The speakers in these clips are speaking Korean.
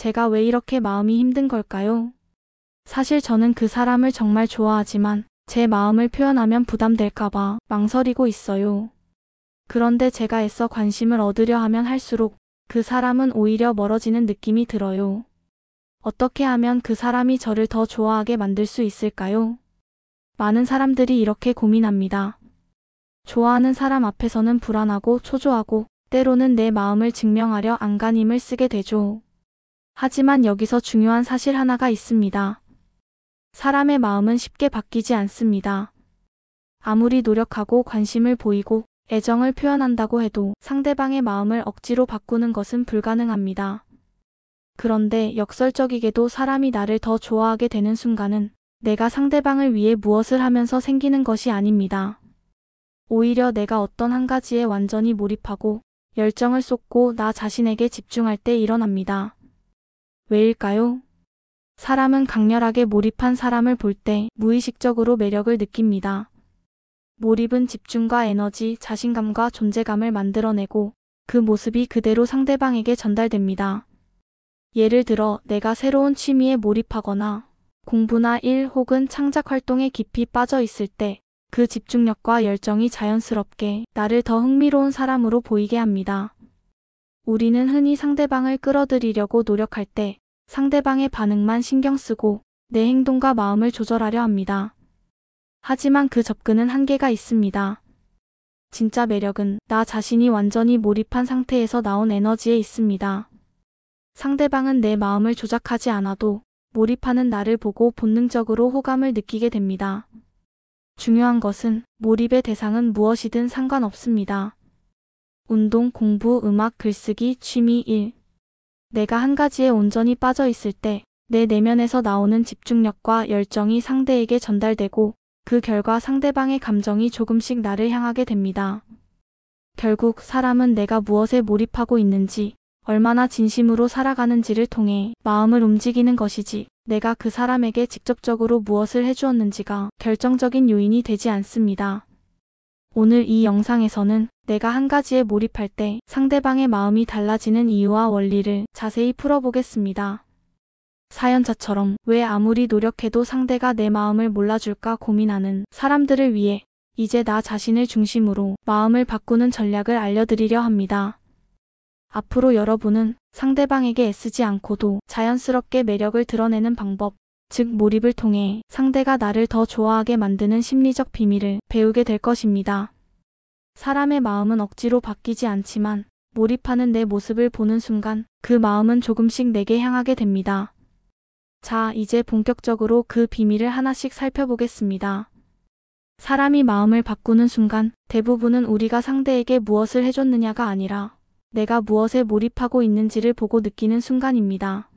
제가 왜 이렇게 마음이 힘든 걸까요? 사실 저는 그 사람을 정말 좋아하지만 제 마음을 표현하면 부담될까봐 망설이고 있어요. 그런데 제가 애써 관심을 얻으려 하면 할수록 그 사람은 오히려 멀어지는 느낌이 들어요. 어떻게 하면 그 사람이 저를 더 좋아하게 만들 수 있을까요? 많은 사람들이 이렇게 고민합니다. 좋아하는 사람 앞에서는 불안하고 초조하고 때로는 내 마음을 증명하려 안간힘을 쓰게 되죠. 하지만 여기서 중요한 사실 하나가 있습니다. 사람의 마음은 쉽게 바뀌지 않습니다. 아무리 노력하고 관심을 보이고 애정을 표현한다고 해도 상대방의 마음을 억지로 바꾸는 것은 불가능합니다. 그런데 역설적이게도 사람이 나를 더 좋아하게 되는 순간은 내가 상대방을 위해 무엇을 하면서 생기는 것이 아닙니다. 오히려 내가 어떤 한 가지에 완전히 몰입하고 열정을 쏟고 나 자신에게 집중할 때 일어납니다. 왜일까요? 사람은 강렬하게 몰입한 사람을 볼 때 무의식적으로 매력을 느낍니다. 몰입은 집중과 에너지, 자신감과 존재감을 만들어내고 그 모습이 그대로 상대방에게 전달됩니다. 예를 들어 내가 새로운 취미에 몰입하거나 공부나 일 혹은 창작 활동에 깊이 빠져 있을 때 그 집중력과 열정이 자연스럽게 나를 더 흥미로운 사람으로 보이게 합니다. 우리는 흔히 상대방을 끌어들이려고 노력할 때 상대방의 반응만 신경 쓰고 내 행동과 마음을 조절하려 합니다. 하지만 그 접근은 한계가 있습니다. 진짜 매력은 나 자신이 완전히 몰입한 상태에서 나온 에너지에 있습니다. 상대방은 내 마음을 조작하지 않아도 몰입하는 나를 보고 본능적으로 호감을 느끼게 됩니다. 중요한 것은 몰입의 대상은 무엇이든 상관없습니다. 운동, 공부, 음악, 글쓰기, 취미, 일. 내가 한 가지에 온전히 빠져 있을 때 내 내면에서 나오는 집중력과 열정이 상대에게 전달되고 그 결과 상대방의 감정이 조금씩 나를 향하게 됩니다. 결국 사람은 내가 무엇에 몰입하고 있는지, 얼마나 진심으로 살아가는지를 통해 마음을 움직이는 것이지 내가 그 사람에게 직접적으로 무엇을 해주었는지가 결정적인 요인이 되지 않습니다. 오늘 이 영상에서는 내가 한 가지에 몰입할 때 상대방의 마음이 달라지는 이유와 원리를 자세히 풀어보겠습니다. 사연자처럼 왜 아무리 노력해도 상대가 내 마음을 몰라줄까 고민하는 사람들을 위해 이제 나 자신을 중심으로 마음을 바꾸는 전략을 알려드리려 합니다. 앞으로 여러분은 상대방에게 애쓰지 않고도 자연스럽게 매력을 드러내는 방법, 즉 몰입을 통해 상대가 나를 더 좋아하게 만드는 심리적 비밀을 배우게 될 것입니다. 사람의 마음은 억지로 바뀌지 않지만 몰입하는 내 모습을 보는 순간 그 마음은 조금씩 내게 향하게 됩니다. 자, 이제 본격적으로 그 비밀을 하나씩 살펴보겠습니다. 사람이 마음을 바꾸는 순간 대부분은 우리가 상대에게 무엇을 해줬느냐가 아니라 내가 무엇에 몰입하고 있는지를 보고 느끼는 순간입니다.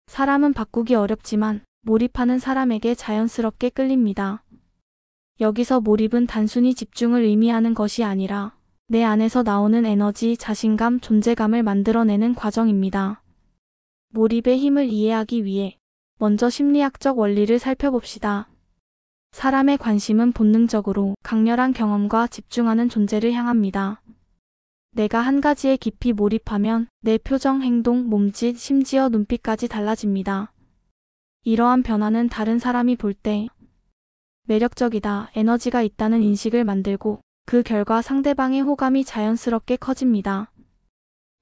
사람은 바꾸기 어렵지만 몰입하는 사람에게 자연스럽게 끌립니다. 여기서 몰입은 단순히 집중을 의미하는 것이 아니라 내 안에서 나오는 에너지, 자신감, 존재감을 만들어내는 과정입니다. 몰입의 힘을 이해하기 위해 먼저 심리학적 원리를 살펴봅시다. 사람의 관심은 본능적으로 강렬한 경험과 집중하는 존재를 향합니다. 내가 한 가지에 깊이 몰입하면 내 표정, 행동, 몸짓, 심지어 눈빛까지 달라집니다. 이러한 변화는 다른 사람이 볼 때 매력적이다, 에너지가 있다는 인식을 만들고 그 결과 상대방의 호감이 자연스럽게 커집니다.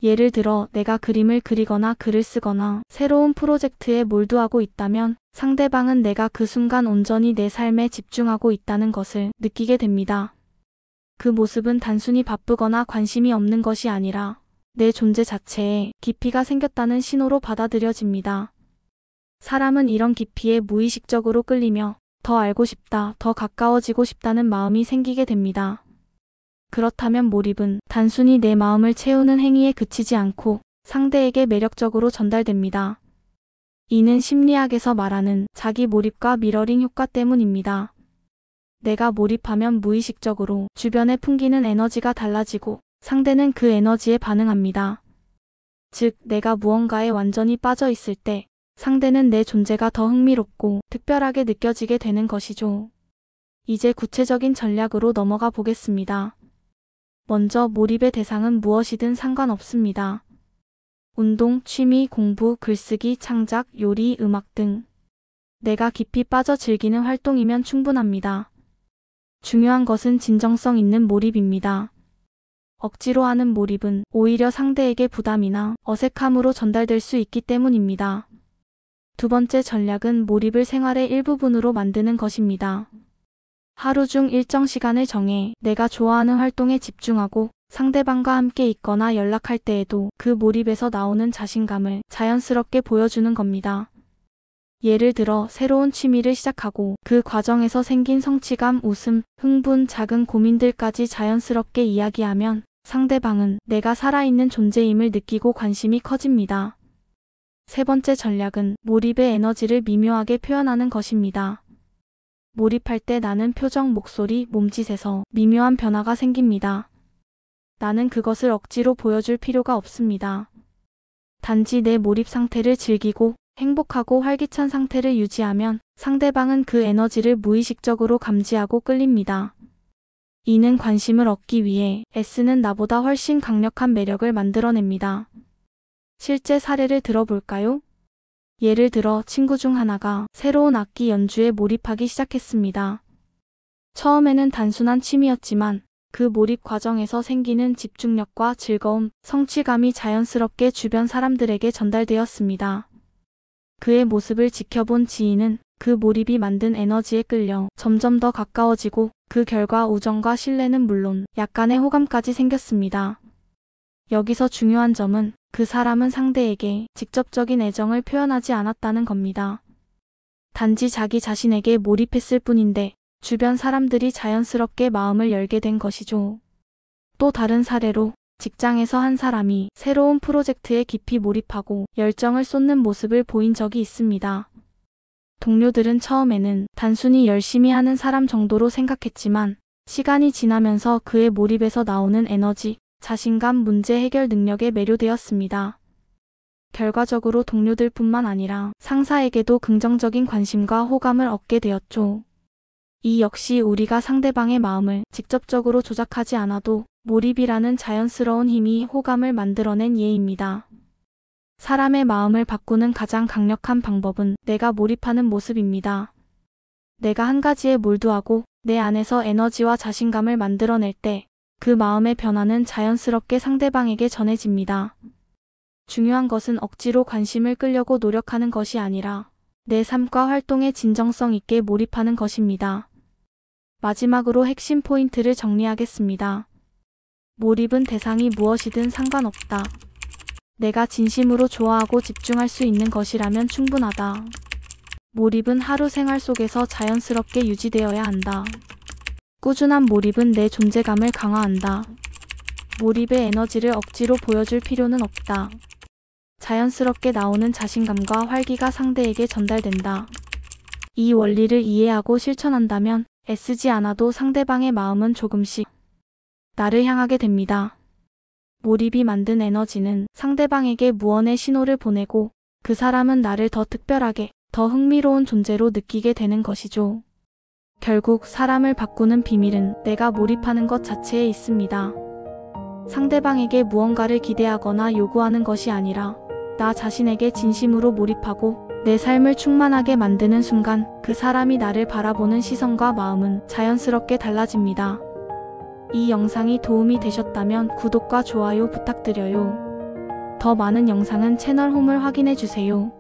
예를 들어 내가 그림을 그리거나 글을 쓰거나 새로운 프로젝트에 몰두하고 있다면 상대방은 내가 그 순간 온전히 내 삶에 집중하고 있다는 것을 느끼게 됩니다. 그 모습은 단순히 바쁘거나 관심이 없는 것이 아니라 내 존재 자체에 깊이가 생겼다는 신호로 받아들여집니다. 사람은 이런 깊이에 무의식적으로 끌리며 더 알고 싶다, 더 가까워지고 싶다는 마음이 생기게 됩니다. 그렇다면 몰입은 단순히 내 마음을 채우는 행위에 그치지 않고 상대에게 매력적으로 전달됩니다. 이는 심리학에서 말하는 자기 몰입과 미러링 효과 때문입니다. 내가 몰입하면 무의식적으로 주변에 풍기는 에너지가 달라지고 상대는 그 에너지에 반응합니다. 즉, 내가 무언가에 완전히 빠져 있을 때 상대는 내 존재가 더 흥미롭고 특별하게 느껴지게 되는 것이죠. 이제 구체적인 전략으로 넘어가 보겠습니다. 먼저 몰입의 대상은 무엇이든 상관없습니다. 운동, 취미, 공부, 글쓰기, 창작, 요리, 음악 등 내가 깊이 빠져 즐기는 활동이면 충분합니다. 중요한 것은 진정성 있는 몰입입니다. 억지로 하는 몰입은 오히려 상대에게 부담이나 어색함으로 전달될 수 있기 때문입니다. 두 번째 전략은 몰입을 생활의 일부분으로 만드는 것입니다. 하루 중 일정 시간을 정해 내가 좋아하는 활동에 집중하고 상대방과 함께 있거나 연락할 때에도 그 몰입에서 나오는 자신감을 자연스럽게 보여주는 겁니다. 예를 들어 새로운 취미를 시작하고 그 과정에서 생긴 성취감, 웃음, 흥분, 작은 고민들까지 자연스럽게 이야기하면 상대방은 내가 살아있는 존재임을 느끼고 관심이 커집니다. 세 번째 전략은 몰입의 에너지를 미묘하게 표현하는 것입니다. 몰입할 때 나는 표정, 목소리, 몸짓에서 미묘한 변화가 생깁니다. 나는 그것을 억지로 보여줄 필요가 없습니다. 단지 내 몰입 상태를 즐기고 행복하고 활기찬 상태를 유지하면 상대방은 그 에너지를 무의식적으로 감지하고 끌립니다. 이는 관심을 얻기 위해 애쓰는 나보다 훨씬 강력한 매력을 만들어냅니다. 실제 사례를 들어볼까요? 예를 들어 친구 중 하나가 새로운 악기 연주에 몰입하기 시작했습니다. 처음에는 단순한 취미였지만 그 몰입 과정에서 생기는 집중력과 즐거움, 성취감이 자연스럽게 주변 사람들에게 전달되었습니다. 그의 모습을 지켜본 지인은 그 몰입이 만든 에너지에 끌려 점점 더 가까워지고 그 결과 우정과 신뢰는 물론 약간의 호감까지 생겼습니다. 여기서 중요한 점은 그 사람은 상대에게 직접적인 애정을 표현하지 않았다는 겁니다. 단지 자기 자신에게 몰입했을 뿐인데 주변 사람들이 자연스럽게 마음을 열게 된 것이죠. 또 다른 사례로 직장에서 한 사람이 새로운 프로젝트에 깊이 몰입하고 열정을 쏟는 모습을 보인 적이 있습니다. 동료들은 처음에는 단순히 열심히 하는 사람 정도로 생각했지만 시간이 지나면서 그의 몰입에서 나오는 에너지, 자신감, 문제 해결 능력에 매료되었습니다. 결과적으로 동료들뿐만 아니라 상사에게도 긍정적인 관심과 호감을 얻게 되었죠. 이 역시 우리가 상대방의 마음을 직접적으로 조작하지 않아도 몰입이라는 자연스러운 힘이 호감을 만들어낸 예입니다. 사람의 마음을 바꾸는 가장 강력한 방법은 내가 몰입하는 모습입니다. 내가 한 가지에 몰두하고 내 안에서 에너지와 자신감을 만들어낼 때 그 마음의 변화는 자연스럽게 상대방에게 전해집니다. 중요한 것은 억지로 관심을 끌려고 노력하는 것이 아니라 내 삶과 활동에 진정성 있게 몰입하는 것입니다. 마지막으로 핵심 포인트를 정리하겠습니다. 몰입은 대상이 무엇이든 상관없다. 내가 진심으로 좋아하고 집중할 수 있는 것이라면 충분하다. 몰입은 하루 생활 속에서 자연스럽게 유지되어야 한다. 꾸준한 몰입은 내 존재감을 강화한다. 몰입의 에너지를 억지로 보여줄 필요는 없다. 자연스럽게 나오는 자신감과 활기가 상대에게 전달된다. 이 원리를 이해하고 실천한다면 애쓰지 않아도 상대방의 마음은 조금씩 나를 향하게 됩니다. 몰입이 만든 에너지는 상대방에게 무언의 신호를 보내고 그 사람은 나를 더 특별하게, 더 흥미로운 존재로 느끼게 되는 것이죠. 결국 사람을 바꾸는 비밀은 내가 몰입하는 것 자체에 있습니다. 상대방에게 무언가를 기대하거나 요구하는 것이 아니라 나 자신에게 진심으로 몰입하고 내 삶을 충만하게 만드는 순간 그 사람이 나를 바라보는 시선과 마음은 자연스럽게 달라집니다. 이 영상이 도움이 되셨다면 구독과 좋아요 부탁드려요. 더 많은 영상은 채널 홈을 확인해주세요.